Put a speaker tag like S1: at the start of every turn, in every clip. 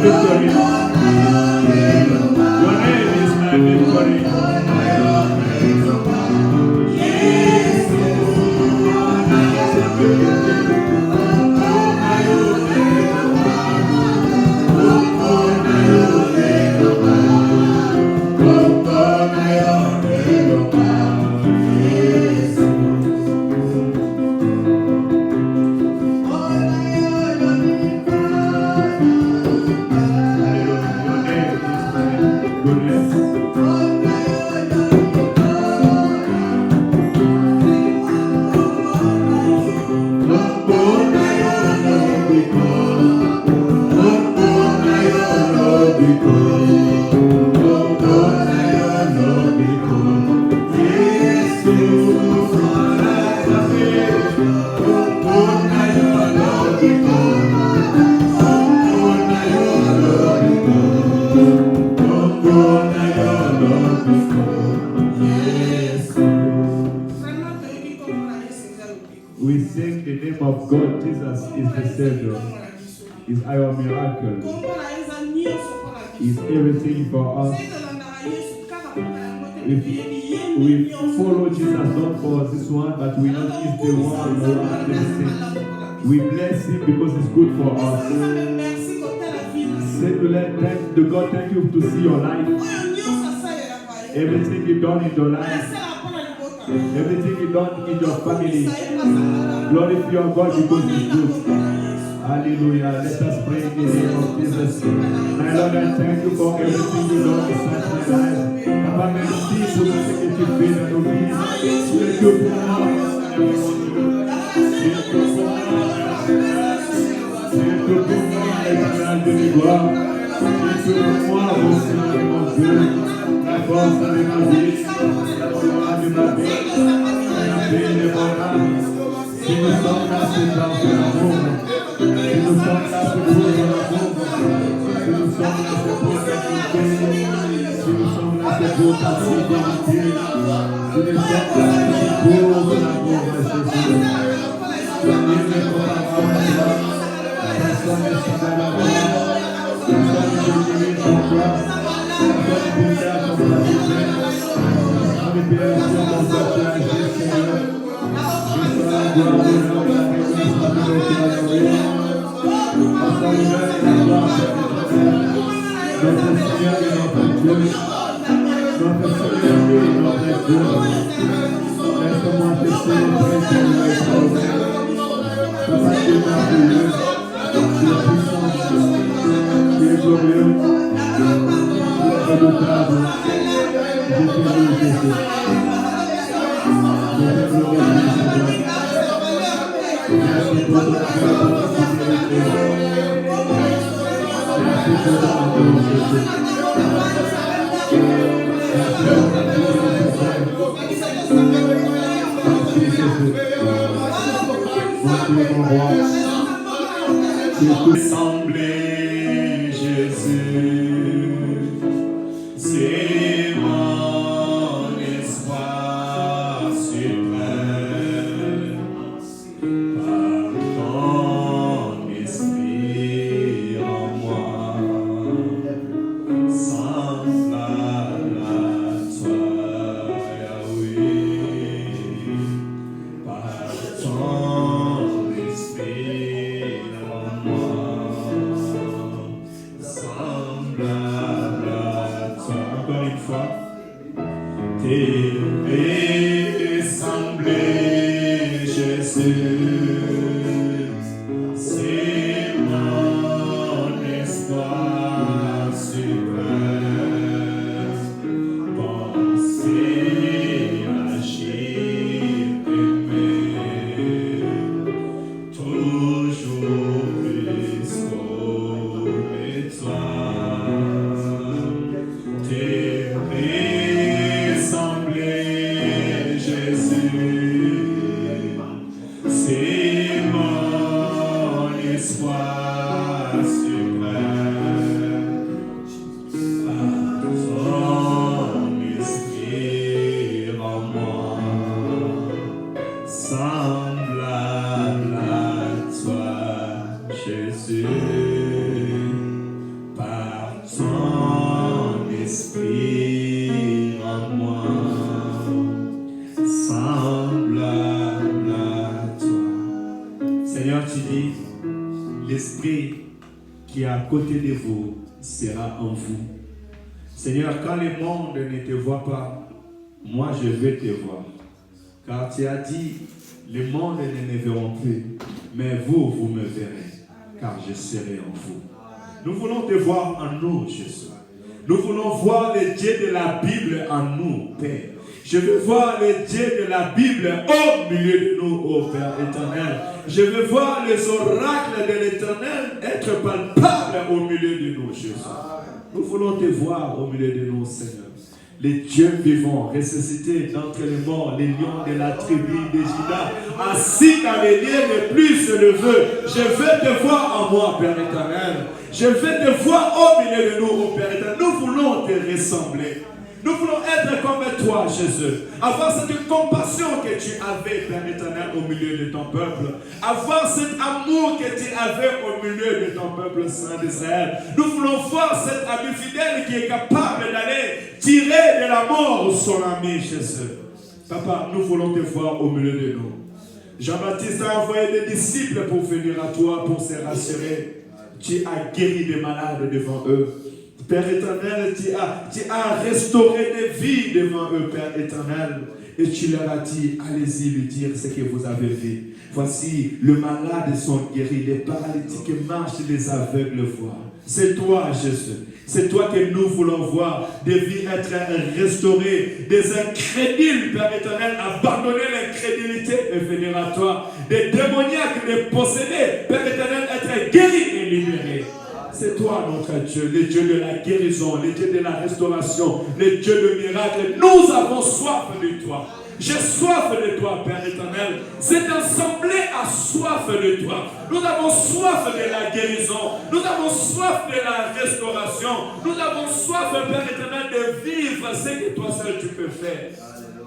S1: victory. Your name is my victory. We sing the name of God. Jesus is the Savior. Is our miracle. Is everything for us. If we follow Jesus not for this one, but we know He's the one who has everything. We bless Him because it's good for us. Say to God, thank you to see your life. Everything you done in your life. Everything you done in your family. Glorify your God because it's good. Hallelujah. Let us pray in the name of Jesus. My Lord, I thank you for everything you done in such my life. Papa, merci pour tout ce que tu fais dans nos vies. Tu es Dieu pour moi. Tu es Dieu pour moi. Tu es Dieu pour moi, l'éternel de gloire. Tu es Dieu pour moi, mon Seigneur, mon Dieu. La force de ma vie, la joie de ma vie, la paix de mon âme. Si nous sommes là, c'est dans ton amour. Si nous sommes là, c'est pour ton amour. Si nous sommes là, c'est pour ta beauté. Si nous sommes là, c'est pour ta fidélité. Si nous sommes là, c'est pour ton amour, ma Jésus. Tu as livré ton parole. Personne n'est sans la gloire. Personne n'est béni pour toi. Personne n'est béni comme la misère. Personne n'est béni comme toi, tu as agi, Seigneur. Je sois la gloire de l'homme et la responsabilité à l'oreille. Parce que l'honneur et la gloire, notre Seigneur et notre Dieu. Notre Seigneur et notre Dieu. Laisse-moi te célébrer, Seigneur, extraordinaire. Papa, tu es merveilleux. Tu es puissant. Tu es glorieux. Tu es redoutable. Je te loue, Jésus. Je te glorifie, Seigneur. Merci pour ta fidélité. Merci pour ton amour, Jésus. Merci pour ta fidélité. Merci, Jésus. Mon Dieu, mon roi. Tu es tout semblé, Jésus. C'est mon espoir suprême. Par ton esprit en moi, semblable à toi, Yahweh. Par ton esprit en moi, semblable à toi. Encore une fois. T'es semblé, Jésus. C'est mon espoir suprême. Penser, agir, aimer. Toujours plus comme toi. T'es semblé, côté de vous sera en vous. Seigneur, quand le monde ne te voit pas, moi je vais te voir. Car tu as dit, le monde ne me verront plus, mais vous, vous me verrez, car je serai en vous. Nous voulons te voir en nous, Jésus. Nous voulons voir le Dieu de la Bible en nous, Père. Je veux voir le Dieu de la Bible au milieu de nous, ô Père éternel. Je veux voir les oracles de l'éternel être palpables au milieu de nous, Jésus. Nous voulons te voir au milieu de nous, Seigneur. Les dieux vivants, ressuscités d'entre les morts, les lions de la tribu de Juda, assis dans les lieux les plus élevés. Je veux te voir en moi, Père éternel. Je veux te voir au milieu de nous, ô Père éternel. Nous voulons te ressembler. Nous voulons être comme toi, Jésus. Avoir cette compassion que tu avais, Père éternel, au milieu de ton peuple. Avoir cet amour que tu avais au milieu de ton peuple saint d'Israël. Nous voulons voir cet ami fidèle qui est capable d'aller tirer de la mort son ami, Jésus. Papa, nous voulons te voir au milieu de nous. Jean-Baptiste a envoyé des disciples pour venir à toi, pour se rassurer. Tu as guéri des malades devant eux. Père éternel, tu as restauré des vies devant eux, Père éternel. Et tu leur as dit, allez-y lui dire ce que vous avez vu. Voici, les malades sont guéris, les paralytiques marchent, les aveugles voient. C'est toi, Jésus. C'est toi que nous voulons voir. Des vies être restaurées. Des incrédules, Père éternel, abandonner l'incrédulité et venir à toi. Des démoniaques, des possédés, Père éternel, être guéris et libérés. C'est toi notre Dieu, le Dieu de la guérison, le Dieu de la restauration, le Dieu de miracles. Nous avons soif de toi. J'ai soif de toi, Père éternel. Cette assemblée a soif de toi. Nous avons soif de la guérison. Nous avons soif de la restauration. Nous avons soif, Père éternel, de vivre ce que toi seul tu peux faire.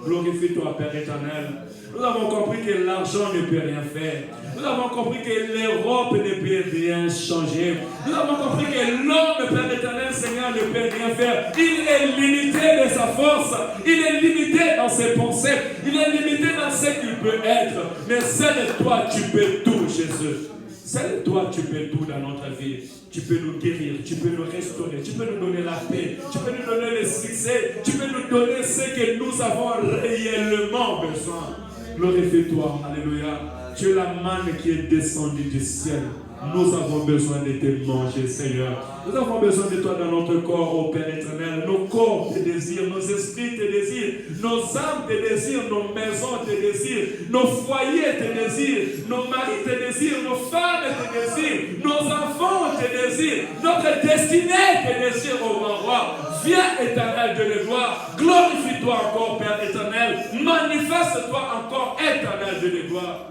S1: Glorifie-toi, Père éternel. Nous avons compris que l'argent ne peut rien faire. Nous avons compris que l'Europe ne peut rien changer. Nous avons compris que l'homme, Père éternel, Seigneur, ne peut rien faire. Il est limité de sa force. Il est limité dans ses pensées. Il est limité dans ce qu'il peut être. Mais seul toi, tu peux tout, Jésus. Seul toi, tu peux tout dans notre vie. Tu peux nous guérir, tu peux nous restaurer, tu peux nous donner la paix, tu peux nous donner le succès, tu peux nous donner ce que nous avons réellement besoin. Glorifie-toi, alléluia. Tu es la manne qui est descendue du ciel. Nous avons besoin de te manger, Seigneur. Nous avons besoin de toi dans notre corps, ô Père éternel. Nos corps te désirent, nos esprits te désirent, nos âmes te désirent, nos maisons te désirent, nos foyers te désirent, nos maris te désirent, nos femmes te désirent, nos enfants te désirent, notre destinée te désire, ô grand roi. Viens, éternel Dieu de gloire, glorifie-toi encore, Père éternel. Manifeste-toi encore, éternel Dieu de gloire.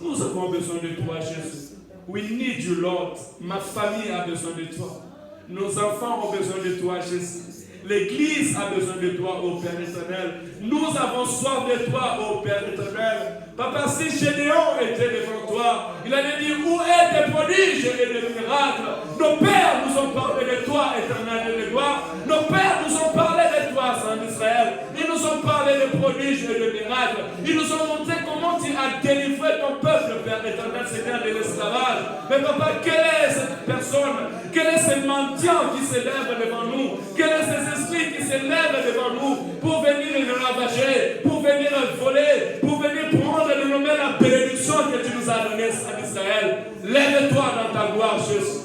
S1: Nous avons besoin de toi, Jésus. We need you, Lord. Ma famille a besoin de toi. Nos enfants ont besoin de toi, Jésus. L'Église a besoin de toi, ô Père éternel. Nous avons soif de toi, ô Père éternel. Papa, si Gédéon était devant toi, il allait dire, où est tes prodiges et les miracles? Nos pères nous ont parlé de toi, éternel de gloire. Nos pères nous ont parlé de toi, Saint d'Israël. Ils nous ont parlé de prodiges et de miracles. Ils nous ont montré comment tu as délivré ton peuple, Père éternel, Seigneur, de l'esclavage. Mais papa, quelle est cette personne? Quel est ce mendiant qui s'élève devant nous? Quel est ces esprits qui s'élèvent devant nous pour venir nous ravager, pour venir voler, pour venir prendre de nous la bénédiction que tu nous as donnée, Saint d'Israël? Lève-toi dans ta gloire, Jésus.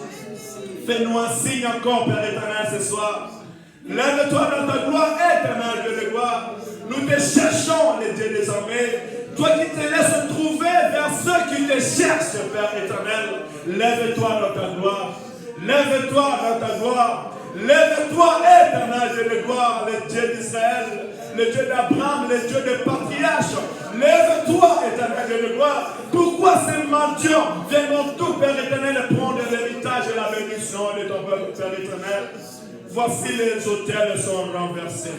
S1: Fais-nous un signe encore, Père éternel, ce soir. Lève-toi dans ta gloire, éternel Dieu de gloire. Nous te cherchons, les dieux des armées. Toi qui te laisses trouver vers ceux qui te cherchent, Père éternel. Lève-toi dans ta gloire. Lève-toi dans ta gloire. Lève-toi, éternel Dieu de gloire, le Dieu d'Israël, le Dieu d'Abraham, le Dieu des patriarches. Lève-toi, éternel Dieu de gloire. Pourquoi ces mendiants viennent tout, Père éternel, prendre l'héritage et la bénédiction de ton peuple, Père éternel? Voici les autels sont renversés.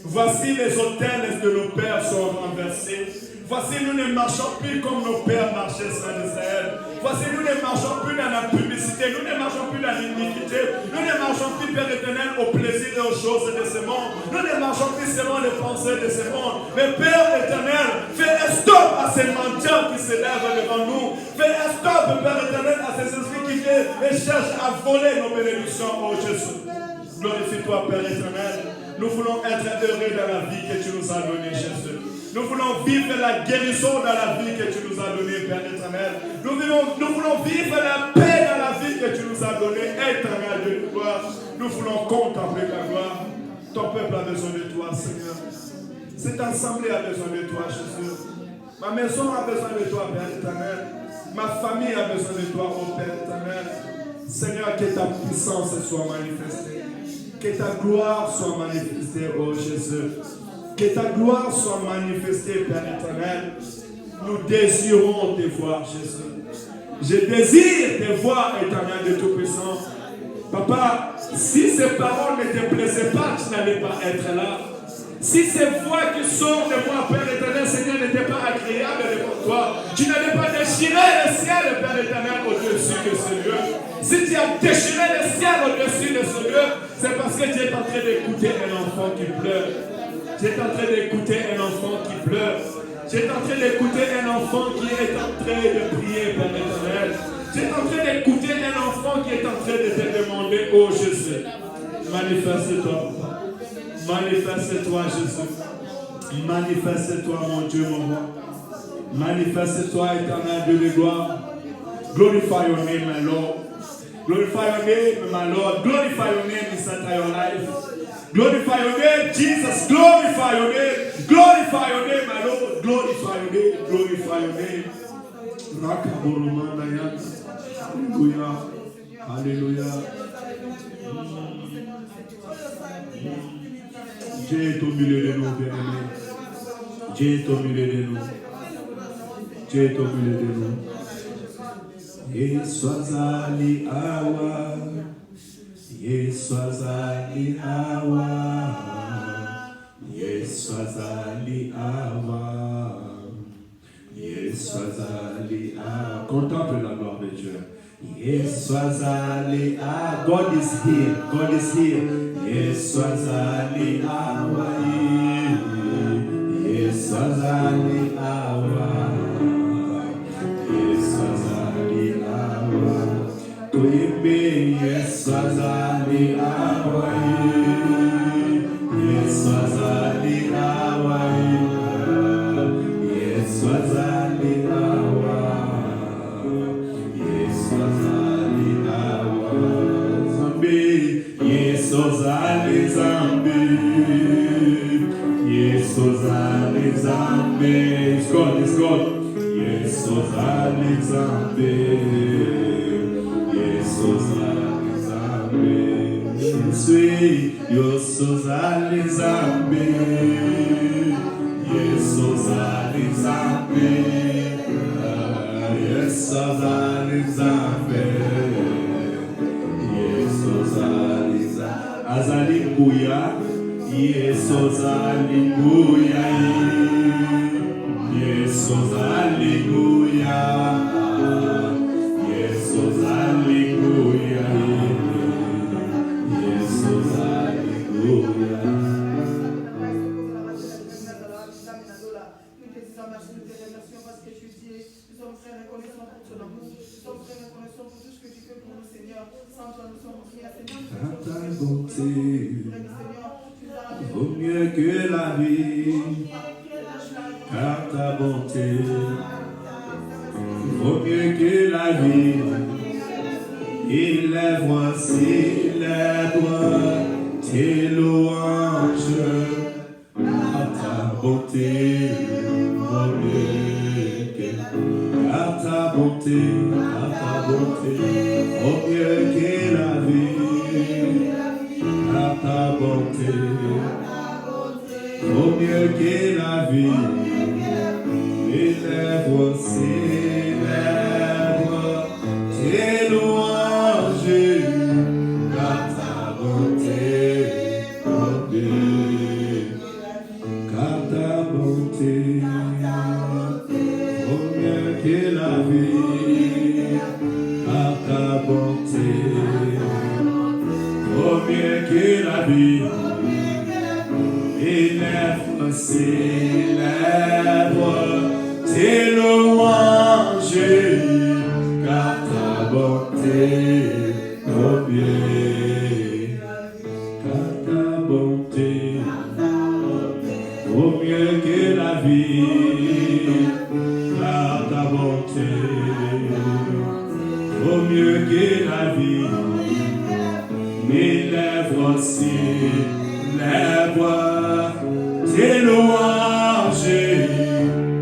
S1: Voici les autels de nos pères sont renversés. Voici nous ne marchons plus comme nos pères marchaient, Saint d'Israël. Voici nous ne marchons plus dans la publicité, nous ne marchons plus dans l'iniquité, nous ne marchons plus, Père éternel, au plaisir et aux choses de ce monde. Nous ne marchons plus selon les pensées de ce monde. Mais Père éternel, fais un stop à ces mendiants qui s'élèvent devant nous. Fais un stop, Père éternel, à ces esprits qui et cherchent à voler nos bénédictions, oh Jésus. Glorifie-toi, Père éternel. Nous voulons être heureux dans la vie que tu nous as donnée, Jésus. Nous voulons vivre la guérison dans la vie que tu nous as donnée, Père éternel. Nous voulons vivre la paix dans la vie que tu nous as donnée, éternel de gloire. Nous voulons contempler ta gloire. Ton peuple a besoin de toi, Seigneur. Cette assemblée a besoin de toi, Jésus. Ma maison a besoin de toi, Père éternel. Ma famille a besoin de toi, oh Père éternel. Seigneur, que ta puissance soit manifestée. Que ta gloire soit manifestée, oh Jésus. Que ta gloire soit manifestée, Père éternel. Nous désirons te voir, Jésus. Je désire te voir, éternel de Tout-Puissant. Papa, si ces paroles ne te plaisaient pas, tu n'allais pas être là. Si ces voix qui sortent de moi, Père éternel, Seigneur, n'étaient pas agréables devant toi, tu n'allais pas déchirer le ciel, Père éternel, au-dessus de ce lieu. Si tu as déchiré le ciel au-dessus de ce lieu, c'est parce que tu es en train d'écouter un enfant qui pleure. Tu es en train d'écouter un enfant qui pleure. Tu es en train d'écouter un enfant qui est en train de prier, Père éternel. Tu es en train d'écouter un enfant qui est en train de te demander, oh Jésus, manifeste-toi, Papa. Manifeste-toi, Jésus. Manifeste-toi, mon Dieu, mon roi. Manifeste-toi, éternel de gloire. Glorify your name, my Lord. Glorify your name, my Lord. Glorify your name inside your life. Glorify your name, Jesus. Glorify your name. Glorify your name, my Lord. Glorify your name. Glorify your name. Alléluia. Alléluia. Dieu est au milieu de nous, bien-aimés. Dieu est au milieu de nous. Dieu est au milieu de nous. Yeswazali awa. Yeswazali awa. Yeswazali awa. Yeswazali awa. Contemple la gloire de Dieu. Yeswazali awa. God is here. God is here. Yeswazali awa. Yeswazali awa. Yeswazali awa. Toyebe Yeswazali awa. Yeswazali awa. Yeswazali awa. Yeswazali awa. Zambi Yeswazali zambi. Yeswazali zambi. It's God, it's God. Yeswazali zambi. Yeswazali zambi. Yeswazali zambi. Yeswazali zambi. Yeswazali zambi. Yeswazali zambi. Azali kuya. Yeswazali kuya. Yeswazali kuya. Yeswazali kuya. Yeswazali kuya. Ta bonté vaut mieux que la vie, car ta bonté vaut mieux que la vie. Il est voici tes louanges, car ta bonté vaut mieux que, car ta bonté vaut mieux que la vie, car ta bonté vaut mieux que la vie. Élève tes louanges, car ta bonté vaut mieux, car ta bonté vaut mieux que la vie, car ta bonté vaut mieux que la vie. Élève, célèbre tes louanges, car ta bonté Et lèvres aussi, lèvres, tes louanges,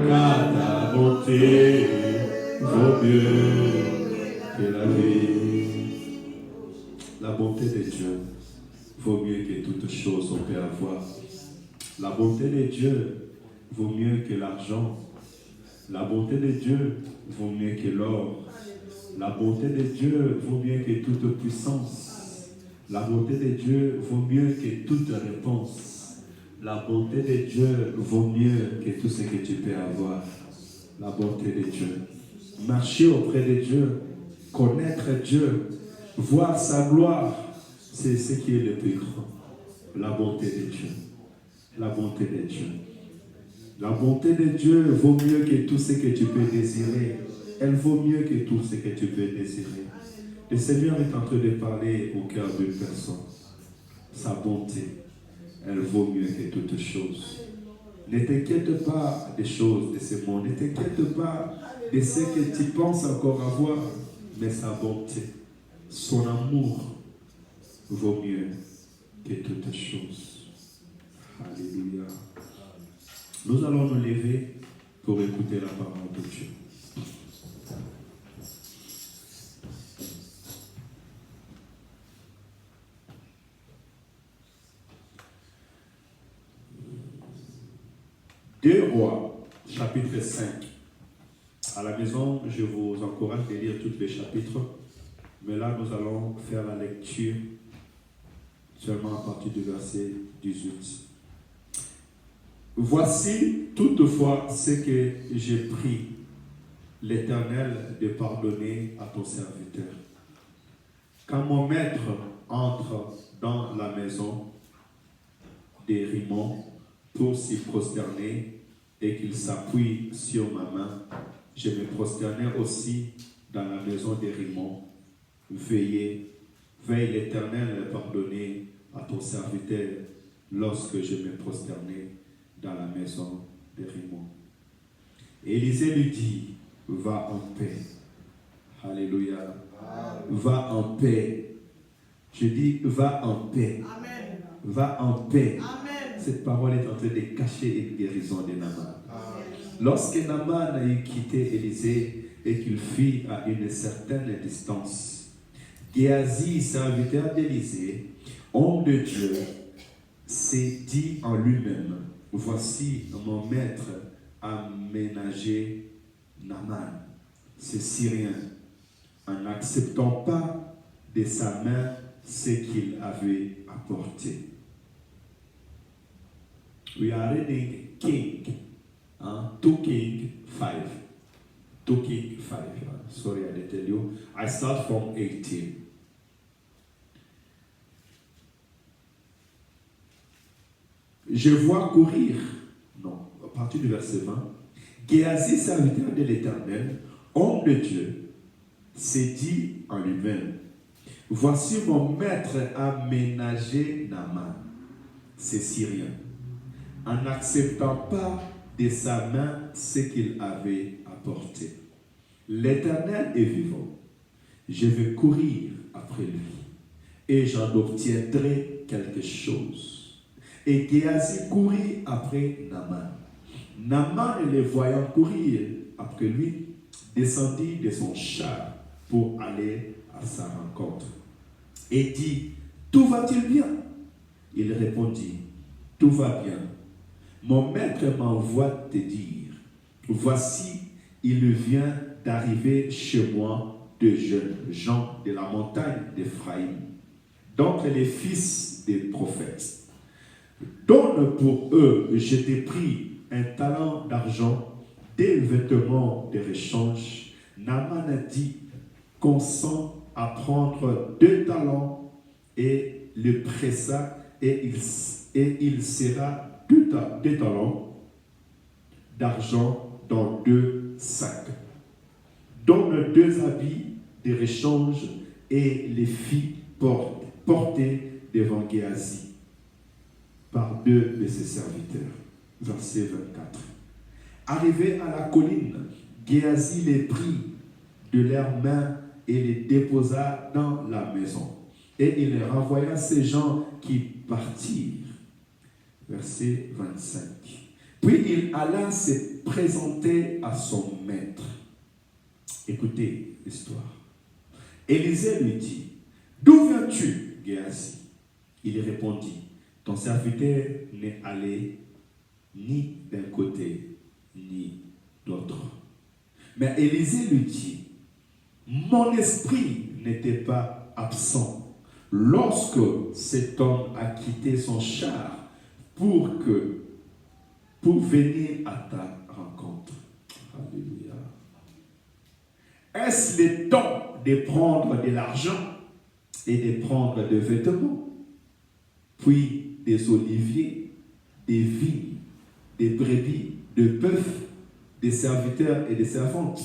S1: car ta bonté vaut mieux que la vie. La bonté de Dieu vaut mieux que toute chose on peut avoir. La bonté de Dieu vaut mieux que l'argent. La bonté de Dieu vaut mieux que l'or. La bonté de Dieu vaut mieux que toute puissance. La bonté de Dieu vaut mieux que toute réponse. La bonté de Dieu vaut mieux que tout ce que tu peux avoir. La bonté de Dieu. Marcher auprès de Dieu, connaître Dieu, voir sa gloire, c'est ce qui est le plus grand. La bonté de Dieu. La bonté de Dieu. La bonté de Dieu vaut mieux que tout ce que tu peux désirer. Elle vaut mieux que tout ce que tu peux désirer. Le Seigneur est en train de parler au cœur d'une personne. Sa bonté, elle vaut mieux que toute chose. Ne t'inquiète pas des choses de ce monde. Ne t'inquiète pas de ce que tu penses encore avoir. Mais sa bonté, son amour vaut mieux que toute chose. Alléluia. Nous allons nous lever pour écouter la parole de Dieu. Deux Rois, chapitre 5. À la maison, je vous encourage de lire tous les chapitres, mais là, nous allons faire la lecture seulement à partir du verset 18. Voici toutefois ce que j'ai pris l'Éternel de pardonner à ton serviteur. Quand mon maître entre dans la maison des Rimon pour s'y prosterner et qu'il s'appuie sur ma main, je me prosternais aussi dans la maison des Rimon. Veille l'Éternel à pardonner à ton serviteur lorsque je me prosternais dans la maison de Rimon. Élisée lui dit, va en paix. Alléluia. Va en paix. Je dis, va en paix. Amen. Va en paix. Amen. Cette parole est en train de cacher une guérison de Naaman. Lorsque Naaman a quitté Élisée et qu'il fut à une certaine distance, Géasi, serviteur d'Élisée, homme de Dieu, s'est dit en lui-même, voici mon maître a ménagé Naaman, ce Syrien, en n'acceptant pas de sa main ce qu'il avait apporté. We are reading King, 2 Kings 5. 2 Kings 5. Sorry, I didn't tell you. I start from 18. Je vois courir, non, à partir du verset 20, Géasi, serviteur de l'Éternel, homme de Dieu, s'est dit en lui-même, voici mon maître a ménagé Naaman, c'est Syrien, en n'acceptant pas de sa main ce qu'il avait apporté. L'Éternel est vivant, je vais courir après lui, et j'en obtiendrai quelque chose. Et Géasi courut après Naaman. Naaman, le voyant courir après lui, descendit de son char pour aller à sa rencontre. Et dit, tout va-t-il bien? Il répondit, tout va bien. Mon maître m'envoie te dire, voici, il vient d'arriver chez moi deux jeunes gens de la montagne d'Éphraïm, d'entre les fils des prophètes. Donne pour eux, je t'ai pris un talent d'argent, des vêtements de rechange. Naaman a dit, consent à prendre 2 talents et le pressa, et il serra 2 talents d'argent dans 2 sacs. Donne 2 habits de rechange et les fit porter devant Géasi par 2 de ses serviteurs. Verset 24. Arrivé à la colline, Géasi les prit de leurs mains et les déposa dans la maison.
S2: Et il renvoya ces gens qui partirent. Verset 25. Puis il alla se présenter à son maître. Écoutez l'histoire. Élisée lui dit, d'où viens-tu, Géasi? Il répondit, ton serviteur n'est allé ni d'un côté ni d'autre. Mais Élisée lui dit, mon esprit n'était pas absent lorsque cet homme a quitté son char pour venir à ta rencontre. Alléluia. Est-ce le temps de prendre de l'argent et de prendre des vêtements, puis des oliviers, des vignes, des brebis, des bœufs, des serviteurs et des servantes?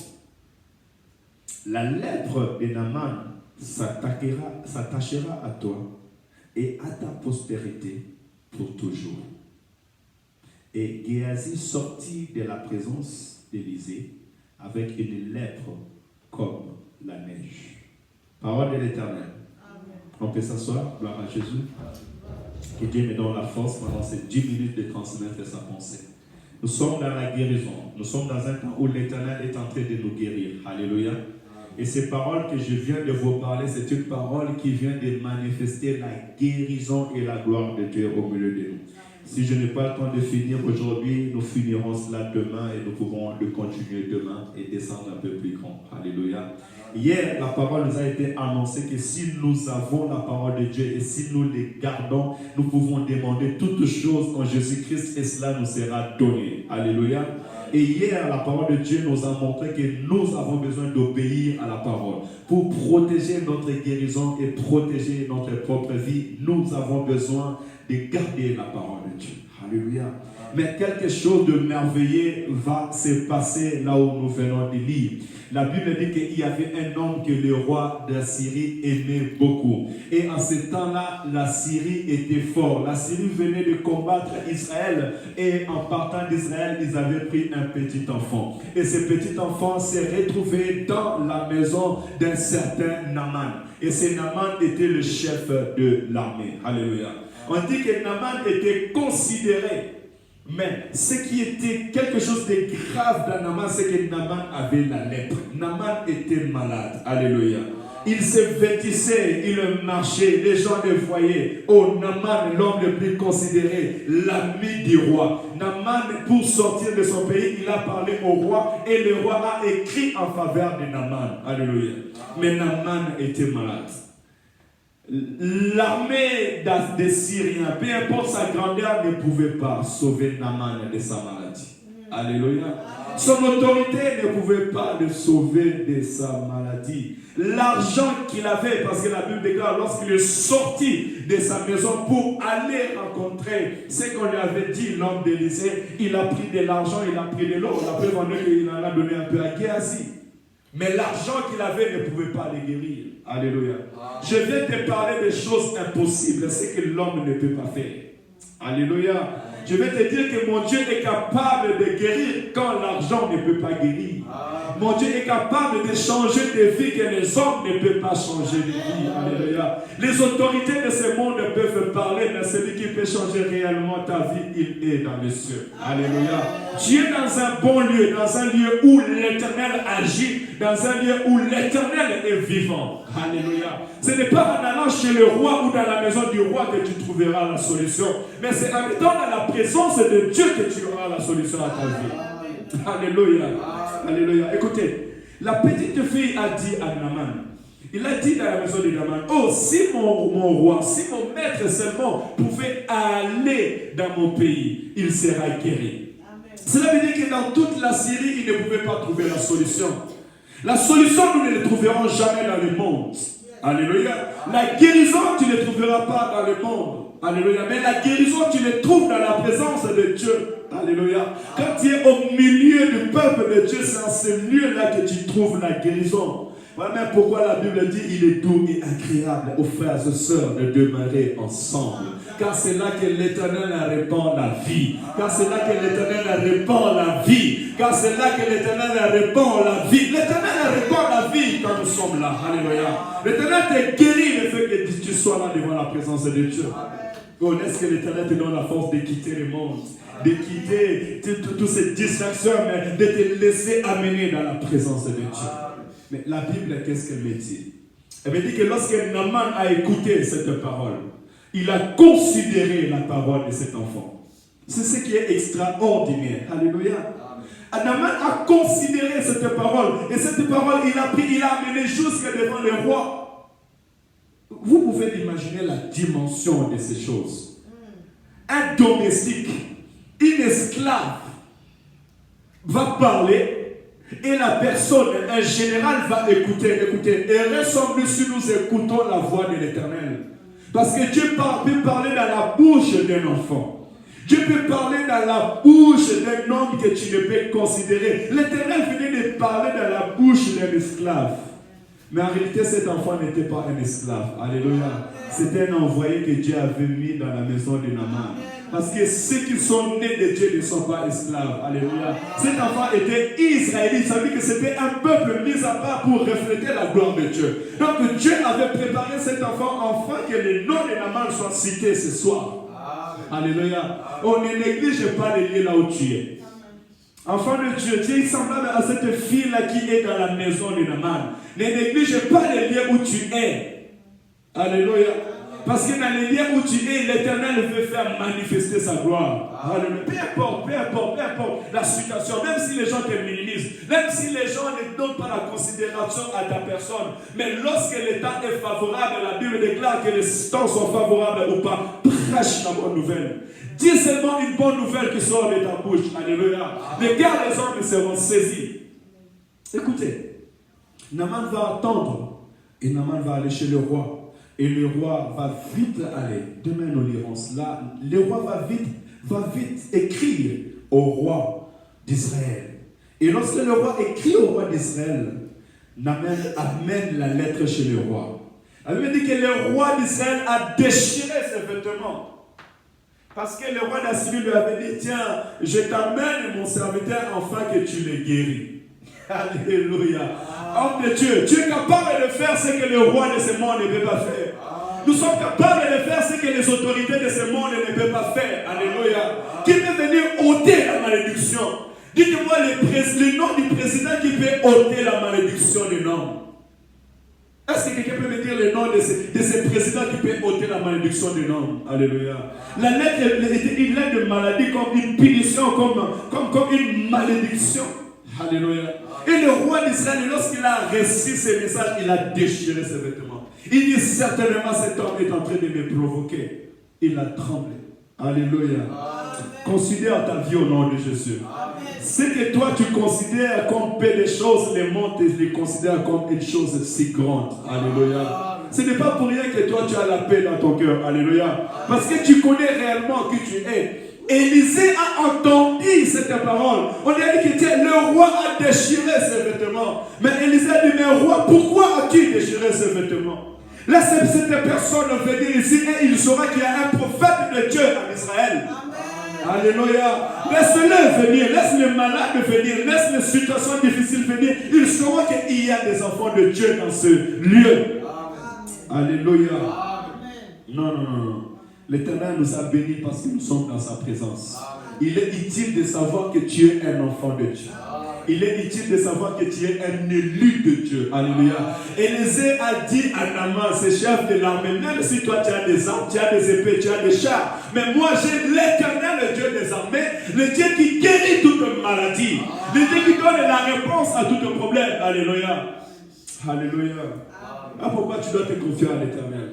S2: La lèpre de Naaman s'attachera à toi et à ta postérité pour toujours. Et Géasi sortit de la présence d'Élisée avec une lèpre comme la neige. Parole de l'Éternel. Amen. On peut s'asseoir, gloire à Jésus. Que Dieu me donne la force pendant ces 10 minutes de transmettre sa pensée. Nous sommes dans la guérison. Nous sommes dans un temps où l'Éternel est en train de nous guérir. Alléluia. Et ces paroles que je viens de vous parler, c'est une parole qui vient de manifester la guérison et la gloire de Dieu au milieu de nous. Si je n'ai pas le temps de finir aujourd'hui, nous finirons cela demain et nous pourrons le continuer demain et descendre un peu plus grand. Alléluia. Hier, la parole nous a été annoncée que si nous avons la parole de Dieu et si nous les gardons, nous pouvons demander toutes choses en Jésus-Christ et cela nous sera donné. Alléluia. Et hier, la parole de Dieu nous a montré que nous avons besoin d'obéir à la parole. Pour protéger notre guérison et protéger notre propre vie, nous avons besoin de garder la parole de Dieu. Alléluia. Mais quelque chose de merveilleux va se passer là où nous venons de lire. La Bible dit qu'il y avait un homme que le roi de Syrie aimait beaucoup. Et en ce temps-là, la Syrie était forte. La Syrie venait de combattre Israël. Et en partant d'Israël, ils avaient pris un petit enfant. Et ce petit enfant s'est retrouvé dans la maison d'un certain Naaman. Et ce Naaman était le chef de l'armée. Alléluia. On dit que Naaman était considéré. Mais ce qui était quelque chose de grave dans Naaman, c'est que Naaman avait la lèpre. Naaman était malade. Alléluia. Il se vêtissait, il marchait, les gens le voyaient. Oh, Naaman, l'homme le plus considéré, l'ami du roi. Naaman, pour sortir de son pays, il a parlé au roi et le roi a écrit en faveur de Naaman. Alléluia. Mais Naaman était malade. L'armée des Syriens, peu importe sa grandeur, ne pouvait pas sauver Naaman de sa maladie. Alléluia. Son autorité ne pouvait pas le sauver de sa maladie. L'argent qu'il avait, parce que la Bible déclare, lorsqu'il est sorti de sa maison pour aller rencontrer ce qu'on lui avait dit, l'homme d'Élysée, il a pris de l'argent, il a pris de l'eau. La preuve en est qu'il en a donné un peu à Géasi. Mais l'argent qu'il avait ne pouvait pas les guérir. Alléluia. Je viens te parler des choses impossibles, ce que l'homme ne peut pas faire. Alléluia. Je vais te dire que mon Dieu est capable de guérir quand l'argent ne peut pas guérir. Mon Dieu est capable de changer des vies que les hommes ne peuvent pas changer de vie. Alléluia. Les autorités de ce monde peuvent parler, mais celui qui peut changer réellement ta vie, il est dans les cieux. Alléluia. Tu es dans un bon lieu, dans un lieu où l'Éternel agit, dans un lieu où l'Éternel est vivant. Alléluia. Ce n'est pas en allant chez le roi ou dans la maison du roi que tu trouveras la solution, mais c'est en étant dans la présence de Dieu que tu auras la solution à ta vie. Alléluia. Alléluia. Écoutez, la petite fille a dit à Naaman, il a dit dans la maison de Naaman, oh, si mon roi, si mon maître seulement pouvait aller dans mon pays, il sera guéri. Amen. Cela veut dire que dans toute la Syrie, il ne pouvait pas trouver la solution. La solution, nous ne la trouverons jamais dans le monde. Alléluia. La guérison, tu ne trouveras pas dans le monde. Alléluia. Mais la guérison, tu le trouves dans la présence de Dieu. Alléluia. Quand tu es au milieu du peuple de Dieu, c'est en ce lieu-là que tu trouves la guérison. Voilà même pourquoi la Bible dit il est doux et agréable aux frères et sœurs de demeurer ensemble. Car c'est là que l'Éternel répand la vie. Car c'est là que l'Éternel répand la vie. Car c'est là que l'Éternel répand la vie. L'Éternel répand la vie quand nous sommes là. Alléluia. L'Éternel te guérit le fait que tu sois là devant la présence de Dieu. Oh, laisse que l'Éternel te donne la force de quitter le monde, de quitter toutes ces distractions, mais de te laisser amener dans la présence de Dieu. Mais la Bible, qu'est-ce qu'elle me dit? Elle me dit que lorsque Naaman a écouté cette parole, il a considéré la parole de cet enfant. C'est ce qui est extraordinaire. Alléluia. Naaman a considéré cette parole. Et cette parole, il a amené jusqu'à devant le roi. Vous pouvez imaginer la dimension de ces choses. Un domestique, une esclave, va parler. Et la personne, un général, va écouter. Et ressemble si nous écoutons la voix de l'Éternel. Parce que Dieu peut parler dans la bouche d'un enfant. Dieu peut parler dans la bouche d'un homme que tu ne peux considérer. L'Éternel venait de parler dans la bouche d'un esclave. Mais en réalité, cet enfant n'était pas un esclave. Alléluia. C'était un envoyé que Dieu avait mis dans la maison de Naaman. Parce que ceux qui sont nés de Dieu ne sont pas esclaves. Alléluia. Cet enfant était israélite. Ça veut dire que c'était un peuple mis à part pour refléter la gloire de Dieu. Donc Dieu avait préparé cet enfant afin que le nom de Naaman soit cité ce soir. Alléluia. On ne néglige pas les lieux là où tu es. Enfant de Dieu, tu es semblable à cette fille-là qui est dans la maison de Naaman. Ne néglige pas les lieux où tu es. Alléluia. Parce que dans les lieux où tu es, l'Éternel veut faire manifester sa gloire. Alléluia. Peu importe la situation, même si les gens te minimisent, même si les gens ne donnent pas la considération à ta personne, mais lorsque l'état est favorable, la Bible déclare que les temps sont favorables ou pas, prêche la bonne nouvelle. Dis seulement une bonne nouvelle qui sort de ta bouche. Alléluia. Les gars, les hommes seront saisis. Écoutez, Naaman va attendre et Naaman va aller chez le roi. Et le roi va vite aller. Demain, nous lirons cela. Le roi va vite écrire au roi d'Israël. Et lorsque le roi écrit au roi d'Israël, Naaman amène la lettre chez le roi. Elle veut dire que le roi d'Israël a déchiré ses vêtements. Parce que le roi d'Assyrie lui avait dit, tiens, je t'amène mon serviteur afin que tu le guéris. Alléluia. Homme de Dieu, tu es capable de faire ce que le roi de ce monde ne peut pas faire. Nous sommes capables de faire ce que les autorités de ce monde ne peuvent pas faire. Alléluia. Qui peut venir ôter la malédiction? Dites-moi le nom du président qui peut ôter la malédiction d'un homme. Est-ce que quelqu'un peut me dire le nom de ce président qui peut ôter la malédiction d'un homme? Alléluia. La lettre était une lettre de maladie comme une punition, comme une malédiction. Alléluia. Et le roi d'Israël, lorsqu'il a reçu ces messages, il a déchiré ses vêtements. Il dit certainement cet homme est en train de me provoquer. Il a tremblé. Alléluia. Amen. Considère ta vie au nom de Jésus. Amen. Ce que toi tu considères comme peu de choses, le monde te les considère comme une chose si grande. Alléluia. Amen. Ce n'est pas pour rien que toi tu as la paix dans ton cœur. Alléluia. Parce que tu connais réellement qui tu es. Élisée a entendu cette parole. On lui a dit que le roi a déchiré ses vêtements. Mais Élisée a dit, mais roi, pourquoi as-tu déchiré ses vêtements? Laisse cette personne venir ici et il saura qu'il y a un prophète de Dieu en Israël. Amen. Alléluia. Laisse-le venir, laisse les malades venir, laisse les situations difficiles venir. Il saura qu'il y a des enfants de Dieu dans ce lieu. Amen. Alléluia. Amen. Non. L'Éternel nous a bénis parce que nous sommes dans sa présence. Amen. Il est utile de savoir que tu es un enfant de Dieu. Il est utile de savoir que tu es un élu de Dieu. Alléluia. Élisée a dit à Naaman, ce chef de l'armée, même si toi tu as des armes, tu as des épées, tu as des chars, mais moi j'ai l'Éternel, le Dieu des armées, le Dieu qui guérit toute maladie, le Dieu qui donne la réponse à tout problème. Alléluia. Alléluia. Ah, pourquoi tu dois te confier à l'Éternel?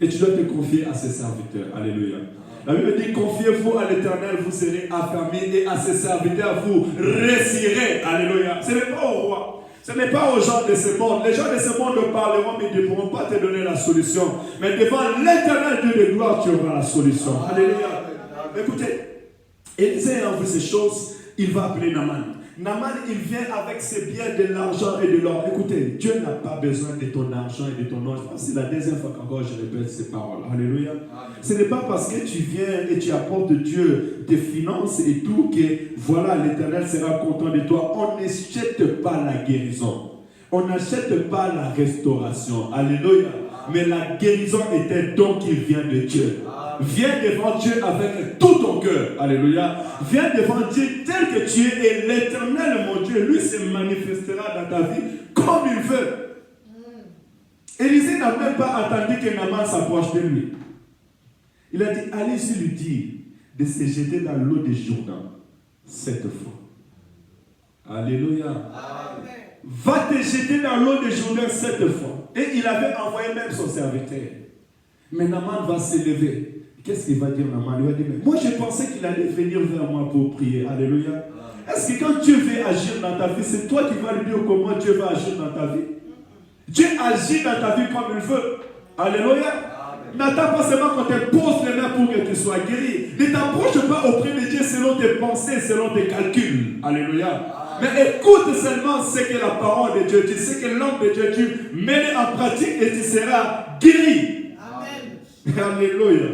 S2: Et tu dois te confier à ses serviteurs. Alléluia. La Bible dit, confiez-vous à l'Éternel, vous serez affermis, et à ses serviteurs, vous réussirez. Alléluia. Ce n'est pas au roi. Ce n'est pas aux gens de ce monde. Les gens de ce monde parleront, mais ils ne pourront pas te donner la solution. Mais devant l'Éternel Dieu de gloire, tu auras la solution. Alléluia. Écoutez, Élisée a vu ces choses, il va appeler Naaman. Naaman, il vient avec ses biens, de l'argent et de l'or. Écoutez, Dieu n'a pas besoin de ton argent et de ton or. Je pense que c'est la deuxième fois qu'encore je répète ces paroles. Alléluia. Amen. Ce n'est pas parce que tu viens et tu apportes de Dieu tes finances et tout que voilà, l'Éternel sera content de toi. On n'achète pas la guérison. On n'achète pas la restauration. Alléluia. Mais la guérison est un don qui vient de Dieu. Viens devant Dieu avec tout ton cœur. Alléluia. Viens devant Dieu tel que tu es et l'Éternel, mon Dieu, lui se manifestera dans ta vie comme il veut. Élisée n'a même pas attendu que Naaman s'approche de lui. Il a dit, allez-y lui dire de se jeter dans l'eau du Jourdain 7 fois. Alléluia. Amen. Va te jeter dans l'eau du Jourdain 7 fois. Et il avait envoyé même son serviteur. Mais Naaman va se lever. Qu'est-ce qu'il va dire Naaman? Il va dire, mais moi je pensais qu'il allait venir vers moi pour prier. Alléluia. Est-ce que quand Dieu veut agir dans ta vie, c'est toi qui vas lui dire comment Dieu va agir dans ta vie? Dieu agit dans ta vie comme il veut. Alléluia. N'attends pas seulement quand tu poses les mains pour que tu sois guéri. Ne t'approche pas auprès de Dieu selon tes pensées, selon tes calculs. Alléluia. Mais écoute seulement ce que la parole de Dieu dit, ce que l'homme de Dieu dit, mets-le en pratique et tu seras guéri. Amen. Alléluia.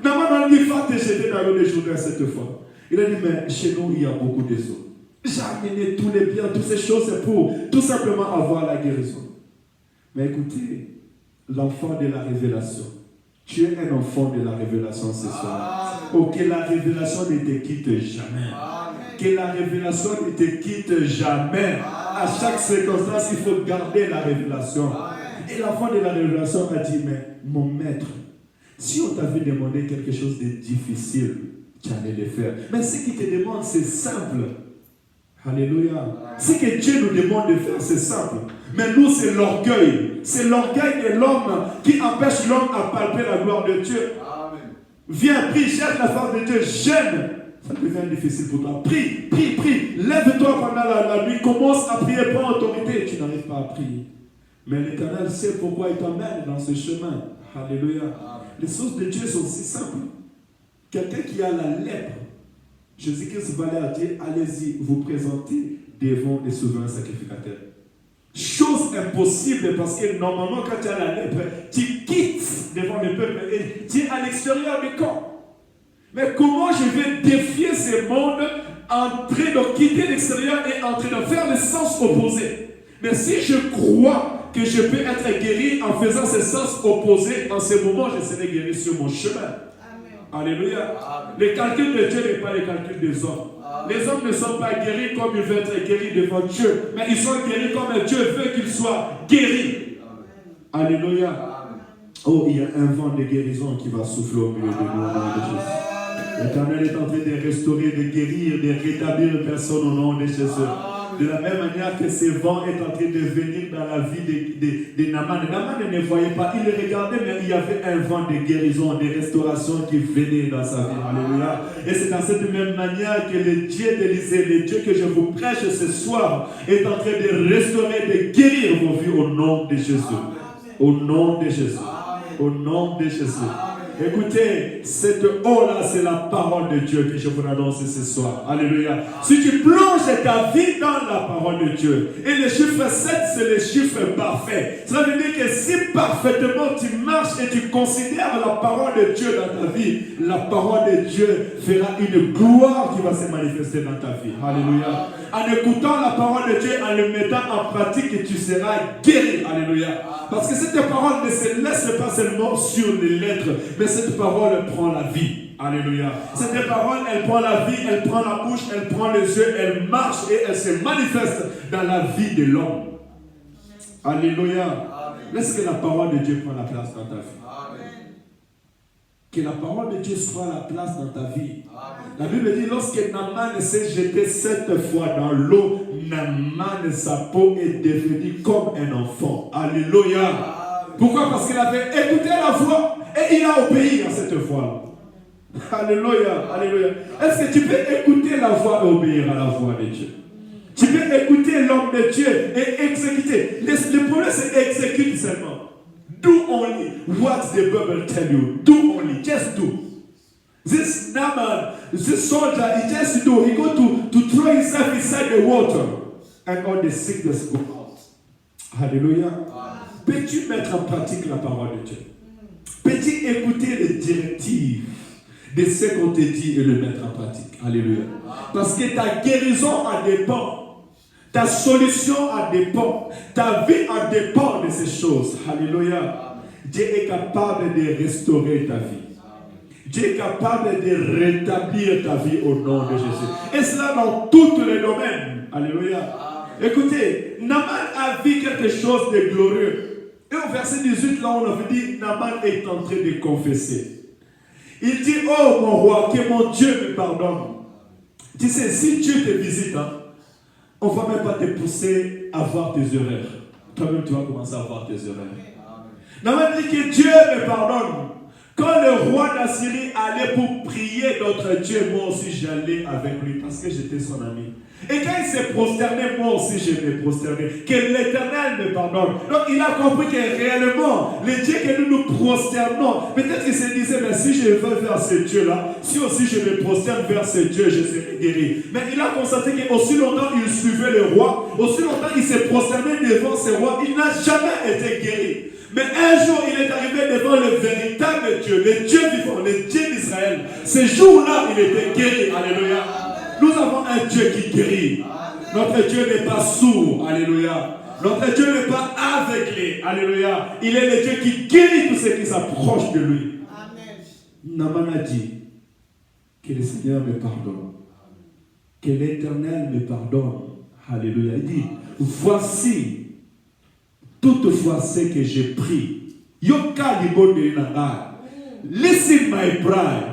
S2: Naaman lui va te jeter dans l'eau des Jourdain 7 fois. Il a dit, mais chez nous, il y a beaucoup de eaux. J'ai amené tous les biens, toutes ces choses pour tout simplement avoir la guérison. Mais écoutez, l'enfant de la révélation. Tu es un enfant de la révélation ce soir. Oh, que la révélation ne te quitte jamais. Que la révélation ne te quitte jamais. À chaque circonstance, il faut garder la révélation. Et l'enfant de la révélation a dit, mais mon maître, si on t'avait demandé quelque chose de difficile, tu allais le faire. Mais ce qu'il te demande, c'est simple. Alléluia. Ce que Dieu nous demande de faire, c'est simple. Mais nous, c'est l'orgueil. C'est l'orgueil de l'homme qui empêche l'homme à palper la gloire de Dieu. Amen. Viens, prie, cherche la face de Dieu, jeûne. Ça devient difficile pour toi. Prie, prie, prie. Lève-toi pendant la nuit. Commence à prier, prends autorité. Tu n'arrives pas à prier. Mais l'Éternel sait pourquoi il t'emmène dans ce chemin. Alléluia. Amen. Les choses de Dieu sont si simples. Quelqu'un qui a la lèpre, Jésus-Christ va leur dire, allez-y, vous présentez devant les souverains sacrificateurs. Chose impossible parce que normalement quand tu as la lèpre, tu quittes devant le peuple et tu es à l'extérieur du camp. Mais comment je vais défier ce monde en train de quitter l'extérieur et en train de faire le sens opposé? Mais si je crois que je peux être guéri en faisant ce sens opposé, en ce moment je serai guéri sur mon chemin. Amen. Alléluia. Amen. Les calculs de Dieu n'est pas les calculs des hommes. Amen. Les hommes ne sont pas guéris comme ils veulent être guéris devant Dieu, mais ils sont guéris comme Dieu veut qu'ils soient guéris. Amen. Alléluia. Amen. Oh, il y a un vent de guérison qui va souffler au milieu de nous au nom de Jésus. L'Éternel est en train de restaurer, de guérir, de rétablir les personnes au nom de Jésus. De la même manière que ce vent est en train de venir dans la vie de Naaman. Naaman ne voyait pas, il le regardait, mais il y avait un vent de guérison, de restauration qui venait dans sa vie. Alléluia. Et c'est dans cette même manière que le Dieu d'Élisée, le Dieu que je vous prêche ce soir, est en train de restaurer, de guérir vos vies au nom de Jésus. Au nom de Jésus. Au nom de Jésus. Écoutez, cette eau-là, c'est la parole de Dieu que je vous annonce ce soir. Alléluia. Si tu plonges ta vie dans la parole de Dieu, et le chiffre 7, c'est le chiffre parfait. Ça veut dire que si parfaitement tu marches et tu considères la parole de Dieu dans ta vie, la parole de Dieu fera une gloire qui va se manifester dans ta vie. Alléluia. En écoutant la parole de Dieu, en le mettant en pratique, tu seras guéri. Alléluia. Parce que cette parole ne se laisse pas seulement sur les lettres, mais cette parole prend la vie. Alléluia. Cette parole, elle prend la vie, elle prend la bouche, elle prend les yeux, elle marche et elle se manifeste dans la vie de l'homme. Alléluia. Laisse que la parole de Dieu prenne la place dans ta vie. Amen. Que la parole de Dieu soit la place dans ta vie. Amen. La Bible dit, lorsque Naaman s'est jeté 7 fois dans l'eau, Naaman, sa peau est devenue comme un enfant. Alléluia. Amen. Pourquoi? Parce qu'il avait écouté la voix et il a obéi à cette voix. Alléluia. Alléluia. Est-ce que tu peux écouter la voix et obéir à la voix de Dieu? Tu peux écouter l'homme de Dieu et exécuter. Le problème, c'est exécuter seulement. Do only what the Bible tell you. Do only. Just do. This Naaman, this soldier, he just do, he go to throw himself inside the water and all the sickness go out. Alléluia. Peux-tu mettre en pratique la parole de Dieu? Peux-tu écouter les directives de ce qu'on te dit et le mettre en pratique? Alléluia. Parce que ta guérison en dépend, ta solution en dépend, ta vie en dépend de ces choses. Alléluia. Dieu est capable de restaurer ta vie. Dieu est capable de rétablir ta vie au nom de Jésus. Et cela dans tous les domaines. Alléluia. Écoutez, Naaman a vu quelque chose de glorieux. Et au verset 18, là, on a dit, Naaman est en train de confesser. Il dit, oh mon roi, que mon Dieu me pardonne. Tu sais, si Dieu te visite, hein, on ne va même pas te pousser à voir tes erreurs. Toi-même, tu vas commencer à voir tes erreurs. Naaman dit que Dieu me pardonne. Quand le roi d'Assyrie allait pour prier d'autres dieux, moi aussi j'allais avec lui parce que j'étais son ami. Et quand il s'est prosterné, moi aussi je me prosterné. Que l'Éternel me pardonne. Donc il a compris que réellement, les dieux que nous nous prosternons, peut-être qu'il se disait, mais si je vais vers ce Dieu-là, si aussi je me prosterne vers ce Dieu, je serai guéri. Mais il a constaté qu'aussi longtemps il suivait le roi, aussi longtemps il s'est prosterné devant ce roi, il n'a jamais été guéri. Mais un jour, il est arrivé devant le véritable Dieu, le Dieu vivant, le Dieu d'Israël. Ce jour-là, il était guéri. Alléluia. Nous avons un Dieu qui guérit. Notre Dieu n'est pas sourd. Alléluia. Notre Dieu n'est pas aveuglé. Alléluia. Il est le Dieu qui guérit tous ceux qui s'approchent de lui. Naaman a dit que le Seigneur me pardonne. Que l'Éternel me pardonne. Alléluia. Il dit, voici toutefois ce que j'ai pris. Yoka libo de nanga. Listen my prayer.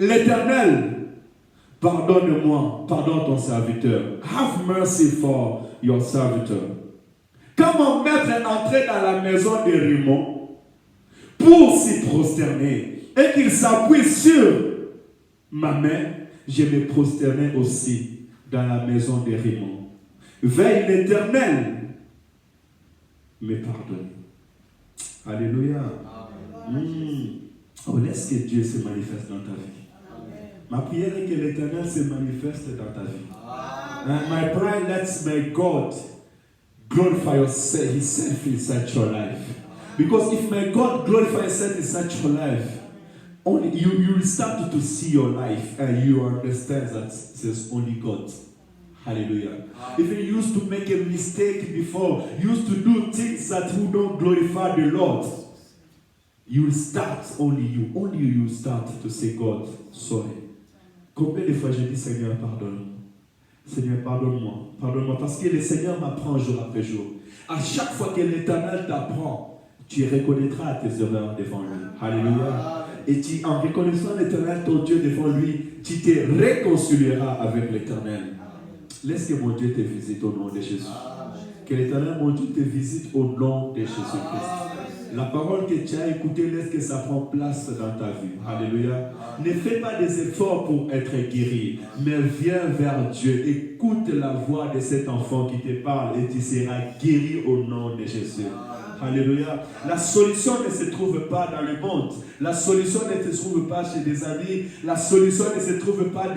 S2: L'Éternel, pardonne-moi, pardonne ton serviteur. Have mercy for your servitor. Quand mon maître est entré dans la maison de Rimon pour s'y prosterner et qu'il s'appuie sur ma main, je me prosternais aussi dans la maison de Rimon. Veille l'Éternel me pardonne. Alléluia. Oh, laisse que Dieu se manifeste dans ta vie. Amen. Ma prière est que l'Éternel se manifeste dans ta vie. And my prayer lets my God glorify Himself inside your life. Because if my God glorifies Himself inside your life, only you will start to see your life and you understand that there's only God. Hallelujah. If you used to make a mistake before, used to do things that you don't glorify the Lord, you will start, only you will start to say, God, sorry. Combien de fois j'ai dit, Seigneur, pardonne-moi. Seigneur, pardonne-moi. Pardonne-moi. Parce que le Seigneur m'apprend jour après jour. À chaque fois que l'Éternel t'apprend, tu reconnaîtras tes erreurs devant lui. Alléluia. Et en reconnaissant l'Éternel, ton Dieu, devant lui, tu te réconcilieras avec l'Éternel. Laisse que mon Dieu te visite au nom de Jésus. Que l'Éternel, mon Dieu, te visite au nom de Jésus-Christ. La parole que tu as écoutée, laisse que ça prenne place dans ta vie. Alléluia. Ne fais pas des efforts pour être guéri, mais viens vers Dieu. Écoute la voix de cet enfant qui te parle et tu seras guéri au nom de Jésus. Alléluia. La solution ne se trouve pas dans le monde. La solution ne se trouve pas chez des amis. La solution ne se trouve pas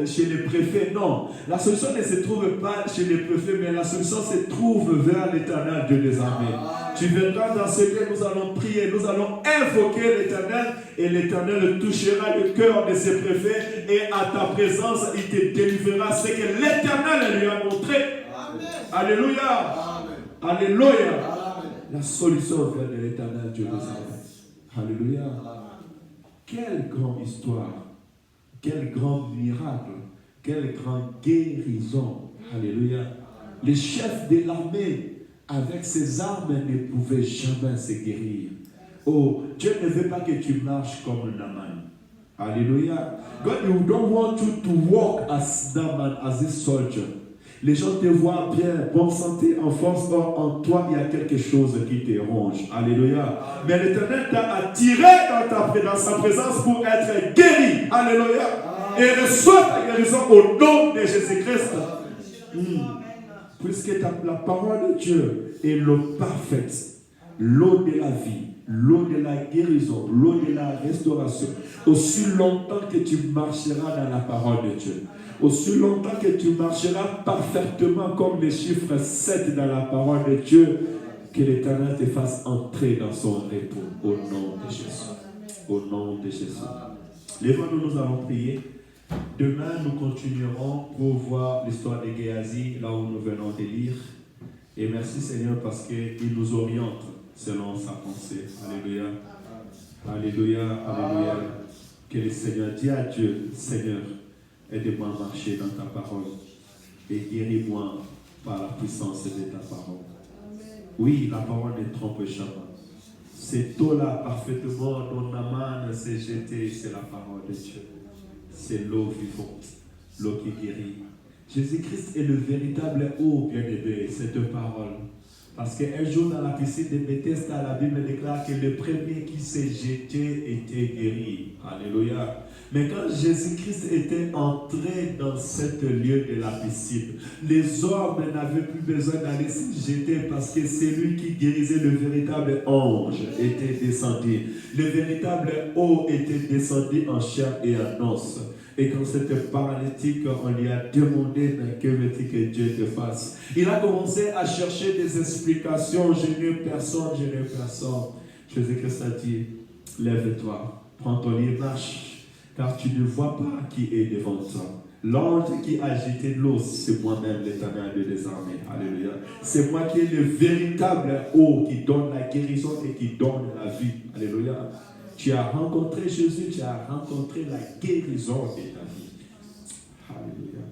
S2: chez les préfets. Non. La solution ne se trouve pas chez les préfets, mais la solution se trouve vers l'Éternel Dieu des armées. Tu viendras dans ce lieu, nous allons prier, nous allons invoquer l'Éternel et l'Éternel touchera le cœur de ses préfets et à ta présence, il te délivrera ce que l'Éternel lui a montré. Amen. Alléluia. Amen. Alléluia. La solution vient de l'Éternel Dieu des armées. Alléluia. Quelle grande histoire, quel grand miracle, quelle grande guérison. Alléluia. Les chefs de l'armée, avec ses armes, ne pouvaient jamais se guérir. Oh, Dieu ne veut pas que tu marches comme Naaman. Alléluia. God, you don't want you to walk as Naaman, as a soldier. Les gens te voient bien, bonne santé, en force, or en toi, il y a quelque chose qui te ronge. Alléluia. Mais l'Éternel t'a attiré dans sa présence pour être guéri. Alléluia. Et reçois ta guérison au nom de Jésus-Christ. Puisque la parole de Dieu est l'eau parfaite, l'eau de la vie. l'eau de la guérison, l'eau de la restauration, aussi longtemps que tu marcheras dans la parole de Dieu, aussi longtemps que tu marcheras parfaitement comme le chiffre 7 dans la parole de Dieu, que l'Éternel te fasse entrer dans son repos, au nom de Jésus. Au nom de Jésus. Lèvons-nous, nous allons prier. Demain, nous continuerons pour voir l'histoire de Géasi, là où nous venons de lire. Et merci Seigneur parce qu'il nous oriente selon sa pensée. Alléluia. Alléluia. Alléluia. Que le Seigneur dit à Dieu, Seigneur, aide-moi à marcher dans ta parole et guéris-moi par la puissance de ta parole. Oui, la parole ne trompe jamais. Cette eau-là, parfaitement, dont Naaman s'est jeté, c'est la parole de Dieu. C'est l'eau vivante, l'eau qui guérit. Jésus-Christ est le véritable eau, bien-aimé, cette parole. Parce qu'un jour, dans la piscine de Bethesda, la Bible déclare que le premier qui s'est jeté était guéri. Alléluia. Mais quand Jésus-Christ était entré dans ce lieu de la piscine, les hommes n'avaient plus besoin d'aller se jeter parce que c'est lui qui guérissait. Le véritable ange était descendu. Le véritable eau était descendu en chair et en os. Et quand c'était paralytique, on lui a demandé que veux-tu que Dieu te fasse. Il a commencé à chercher des explications. Je n'ai personne, je n'ai personne. Jésus-Christ a dit, lève-toi, prends ton lit et marche. Car tu ne vois pas qui est devant toi. L'ange qui a agité l'eau, c'est moi-même, l'Éternel des armées. Alléluia. C'est moi qui ai le véritable eau qui donne la guérison et qui donne la vie. Alléluia. Tu as rencontré Jésus, tu as rencontré la guérison de ta vie. Alléluia.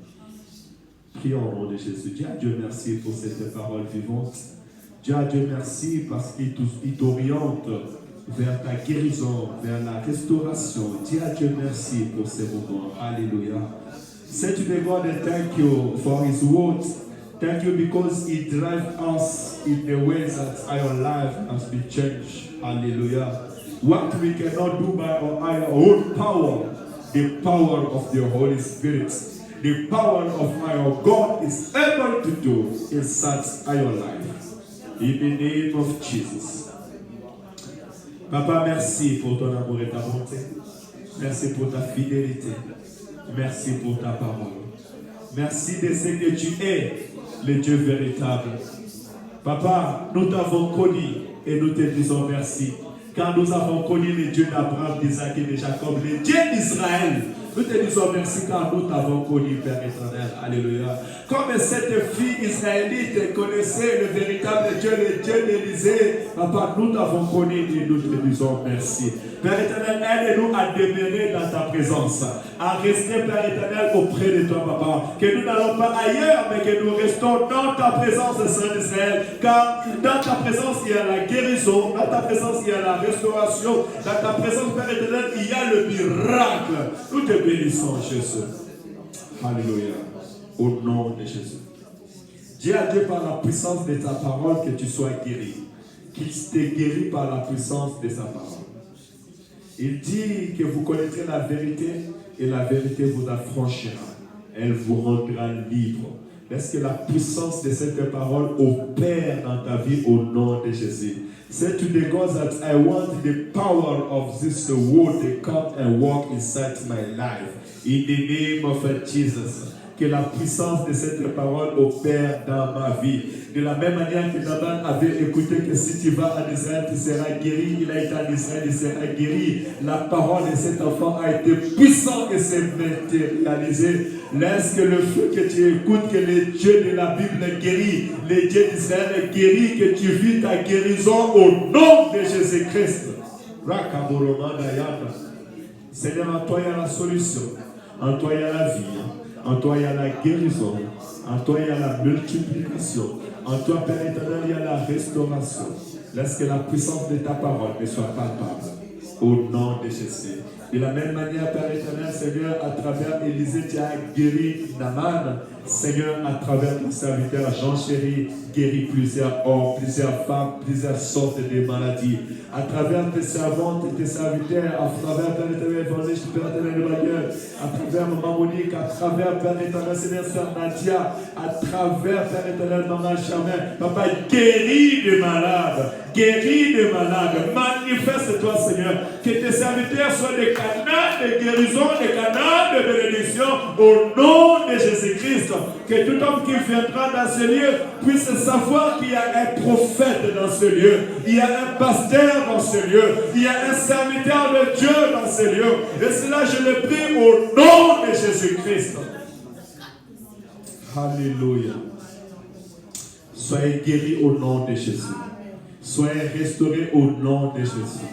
S2: Prions au nom de Jésus. Dis à Dieu merci pour cette parole vivante. Dis à Dieu merci parce qu'il t'oriente vers ta guérison, vers la restauration. Dis à Dieu merci pour ces moments. Alléluia. Say to the God and thank you for His word. Thank you because He drives us in the ways that our life has been changed. Hallelujah. What we cannot do by our own power, the power of the Holy Spirit, the power of our God is able to do in such our life. In the name of Jesus. Papa, merci pour ton amour et ta bonté. Merci pour ta fidélité. Merci pour ta parole. Merci de ce que tu es, le Dieu véritable. Papa, nous t'avons connu et nous te disons merci. Car nous avons connu le Dieu d'Abraham, d'Isaac et de Jacob, le Dieu d'Israël. Nous te disons merci car nous t'avons connu, Père éternel. Alléluia. Comme cette fille israélite connaissait le véritable Dieu, le Dieu d'Élysée, Papa, nous t'avons connu et nous te disons merci. Père éternel, aide-nous à demeurer dans ta présence, à rester, Père éternel, auprès de toi, Papa. Que nous n'allons pas ailleurs, mais que nous restons dans ta présence, Saint d'Israël. Car dans ta présence, il y a la guérison, dans ta présence, il y a la restauration, dans ta présence, Père éternel, il y a le miracle. Nous te bénissons, Jésus. Alléluia. Au nom de Jésus. Dis à Dieu par la puissance de ta parole que tu sois guéri. Qu'il t'ait guéri par la puissance de sa parole. Il dit que vous connaîtrez la vérité et la vérité vous affranchira. Elle vous rendra libre. Laisse que la puissance de cette parole opère dans ta vie au nom de Jésus. Say to the God that I want the power of this word to come and walk inside my life. In the name of Jesus. Que la puissance de cette parole opère dans ma vie. De la même manière que Naaman avait écouté que si tu vas en Israël, tu seras guéri. Il a été en Israël, il sera guéri. La parole de cet enfant a été puissante et s'est matérialisée. Laisse que le feu que tu écoutes, que le Dieu de la Bible guérit, le Dieu d'Israël guérit, que tu vis ta guérison au nom de Jésus-Christ. Seigneur, en toi il y a la solution, en toi il y a la vie. En toi, il y a la guérison. En toi, il y a la multiplication. En toi, Père éternel, il y a la restauration. Laisse que la puissance de ta parole me soit palpable. Au nom de Jésus. De la même manière, Père éternel, Seigneur, à travers Élisée, tu as guéri Naaman. Seigneur, à travers ton serviteur Jean Chéri, guérit plusieurs hommes, plusieurs femmes, plusieurs sortes de maladies. À travers tes servantes et tes serviteurs, à travers Père éternel, évangéliste, Père éternel, Emmanuel, à travers Maman Monique, à travers Père éternel, Seigneur, Sœur Nadia, à travers Père éternel, Maman Charmin, Papa, guéris les malades, Guéris les malades. Manifeste-toi, Seigneur. Que tes serviteurs soient des canaux de guérison, des canaux de bénédiction au nom de Jésus-Christ. Que tout homme qui viendra dans ce lieu puisse savoir qu'il y a un prophète dans ce lieu. Il y a un pasteur dans ce lieu. Il y a un serviteur de Dieu dans ce lieu. Et cela, je le prie au nom de Jésus-Christ. Alléluia. Soyez guéris au nom de Jésus. Soyez restaurés au nom de Jésus.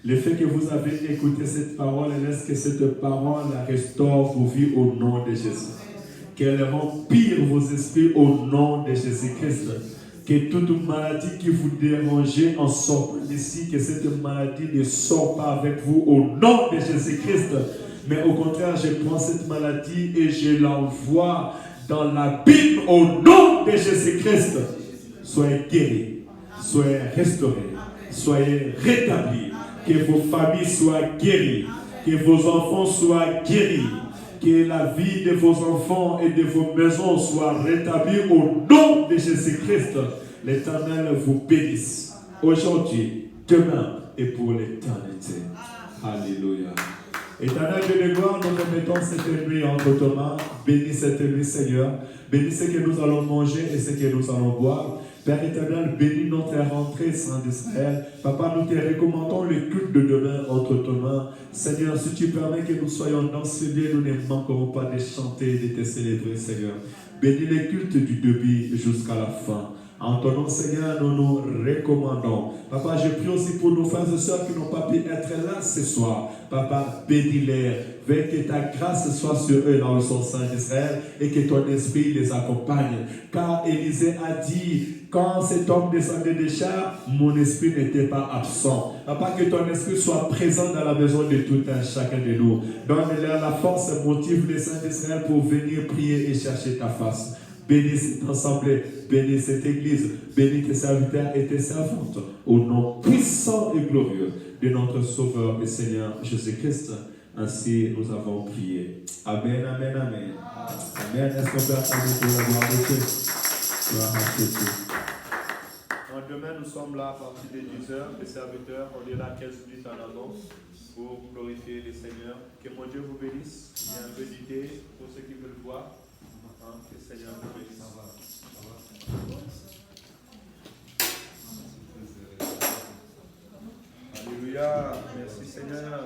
S2: Le fait que vous avez écouté cette parole, laisse que cette parole restaure vos vies au nom de Jésus. Qu'elle rempire vos esprits au nom de Jésus-Christ. Que toute maladie qui vous dérangeait en sortant d'ici, que cette maladie ne sort pas avec vous au nom de Jésus-Christ. Mais au contraire, je prends cette maladie et je l'envoie dans la Bible au nom de Jésus-Christ. Soyez guéris, soyez restaurés, soyez rétablis, que vos familles soient guéries, que vos enfants soient guéris, que la vie de vos enfants et de vos maisons soit rétablie au nom de Jésus-Christ. L'Éternel vous bénisse aujourd'hui, demain et pour l'éternité. Alléluia. Éternel Dieu de gloire, nous remettons cette nuit entre tes mains. Bénis cette nuit, Seigneur. Bénis ce que nous allons manger et ce que nous allons boire. Père éternel, bénis notre rentrée, Saint d'Israël. Papa, nous te recommandons le culte de demain entre tes mains. Seigneur, si tu permets que nous soyons dans ce lieu, nous ne manquerons pas de chanter et de te célébrer, Seigneur. Bénis le culte du début jusqu'à la fin. En ton nom, Seigneur, nous nous recommandons. Papa, je prie aussi pour nos frères et sœurs qui n'ont pas pu être là ce soir. Papa, bénis-les. Veille que ta grâce soit sur eux dans le son saint d'Israël et que ton esprit les accompagne. Car Élisée a dit, quand cet homme descendait des chars, mon esprit n'était pas absent. Papa, que ton esprit soit présent dans la maison de tout un chacun de nous. Donne-leur la force et motive les saints d'Israël pour venir prier et chercher ta face. Bénis cette assemblée, bénis cette église, bénis tes serviteurs et tes servantes, au nom puissant et glorieux de notre Sauveur et Seigneur Jésus-Christ. Ainsi nous avons prié. Amen, amen, amen. Amen. Est-ce qu'on peut attendre pour la gloire de Dieu? Gloire à Jésus. Demain, nous sommes là à partir de 10h. Les serviteurs, on est là 15 minutes en avant pour glorifier le Seigneur. Que mon Dieu vous bénisse. Il y a un peu d'idée pour ceux qui veulent voir. Que le Seigneur vous bénisse. Alléluia. Merci Seigneur.